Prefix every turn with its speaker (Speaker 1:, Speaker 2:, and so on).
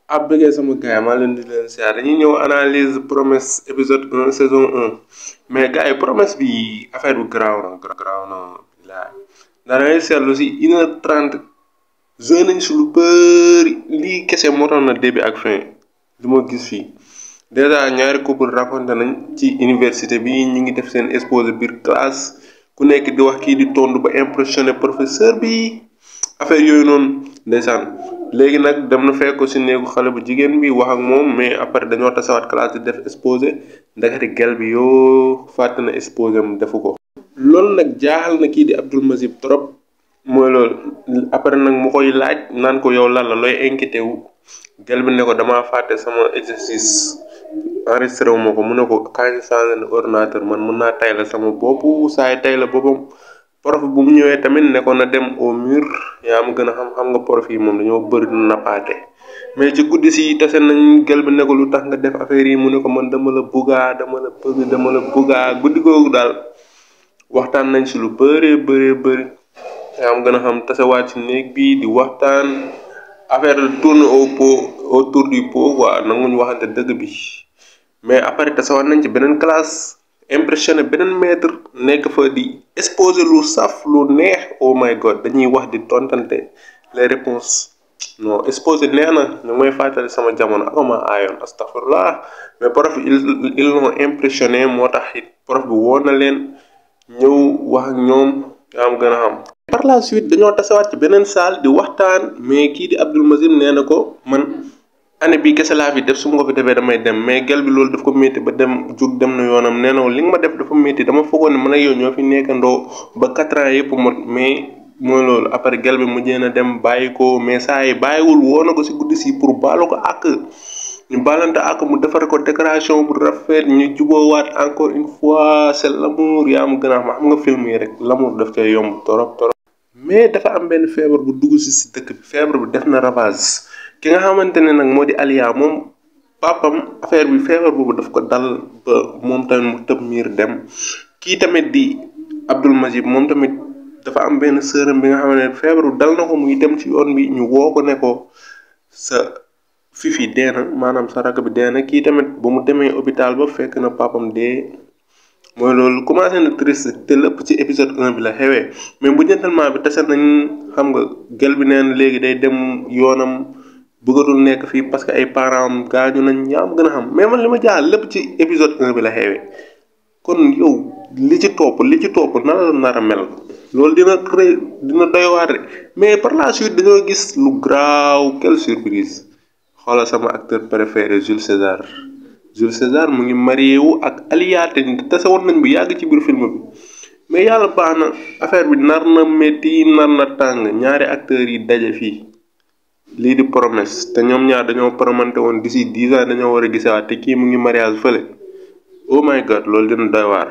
Speaker 1: ab bëggee sama gars yi maa leen di leen siyaar dañuy ñëw analyse promesse épisode 1 saison 1 mais gars yi promesse bi affaire bu garaaw na bilaay ndax da ngay seetlu si 1h30 joué nañ si lu bëri lii kese moo tax na début ak fin lu ma gis fii dèjà ñaari couple raconté nañ ci université bi ñu ngi def seen exposé biir classe ku nekk di wax kii di tontu ba impressionné professeur bi affaire yooyu noonu ndeysaan léegi nag dem na fekk ko si néegu xale bu jigéen bi wax ak moom mais après dañoo tasawaat classe di def exposé ndekete gel bi yoo fàtte na exposé mu defu ko. loolu nag jaaxal na kii di Abdul Mazib trop mooy loolu après nag mu koy laaj naan ko yow lan la looy inquiété wu gel bi ne ko damaa fàtte sama exercice enregistré wu ma ko mu ne ko kañ changé na ordinateur man mën naa tay la sama bopp saa yi tay la boppam. prof bu mu ñëwee tamit ne ko na dem au mur yaa ma gën a xam nga prof yi moom dañoo bëri du nappaate mais ci guddi si tase nañ gel bi ne ko lu tax nga def affaire yi mu ne ko man dama la buggaa guddi googu daal waxtaan nañ si lu bëri yaa ma gën a xam tasewaat si néeg bi di waxtaan affaire tourne autour du pot quoi nanguñu waxante dëgg bi mais après tasewaat nañ ci beneen classe impressionné beneen maître nekk fa di exposé lu saf lu neex oh my god dañuy wax di tontante les réponses non exposé neex na ñu may fàttali sama jamono akama aayoon astafurlah mais prof ils l'ont impressionné moo tax it prof bi woo na leen ñëw wax ak ñoom yaa am gën a xam. par la suite dañoo tasawaat ci beneen salle di waxtaan mais kii di Abdul Mazib nee na ko man année bi kese laa fi def su ma ko fi defee damay dem mais gel bi loolu daf ko métti ba dem na yoonam nee na li nga ma def dafa métti dama foogoon ne man ak yow ñoo fi nekkandoo ba 4 ans yëpp mot mais mooy loolu après gel bi mujjee na dem bàyyi ko mais saa yi bàyyiwul woo na ko si guddi si pour baalu ko ak ñu baalante ak mu defar ko décoration bu rafet ñu juboowaat encore une fois c'est l'amour yaa mu gën a xam nga film yi rek l'amour daf koy yomb torop mais dafa am benn feebar bu dugg si dëkk bi feebar bi def na ravage. ki nga xamante ne nag moo di Aliya moom papam affaire bi feebar boobu daf ko dal ba moom tamit mu tëb miir dem kii tamit di Abdul Mazib moom tamit dafa am benn sëram bi nga xam ne feebar bi dal na ko muy dem ci yoon bi ñu woo ko ne ko sa fifi dee na maanaam sa rakk bi dee na kii tamit ba mu demee hôpital ba fekk na papam dee mooy loolu commencé na triste te lépp ci épisode 1 bi la xewee mais bu jëntalmaa bi tase nañ xam nga gel bi neen léegi day dem yoonam bëggatul nekk fii parce que ay parents am gaañu nañ yaa am gën a xam mais man li ma jaaxal lépp ci épisode 1 bi la xewee kon yow li ci topp nan la nar a mel loolu dina doy waar de mais par la suite dañoo gis lu graaw quelle surprise xoolal sama acteur préféré Jules César mu ngi marié wu ak Aliya te tase woon nañ bu yàgg ci biir film bi mais yàlla baax na affaire bi nar na métti nar na tàng ñaari acteurs yi daje fii lii di promesse te ñoom ñaar dañoo prometté woon d'ici 10 ans dañoo war a gisawaat te kii mu ngi mariage fële oh my god loolu dina doy waar.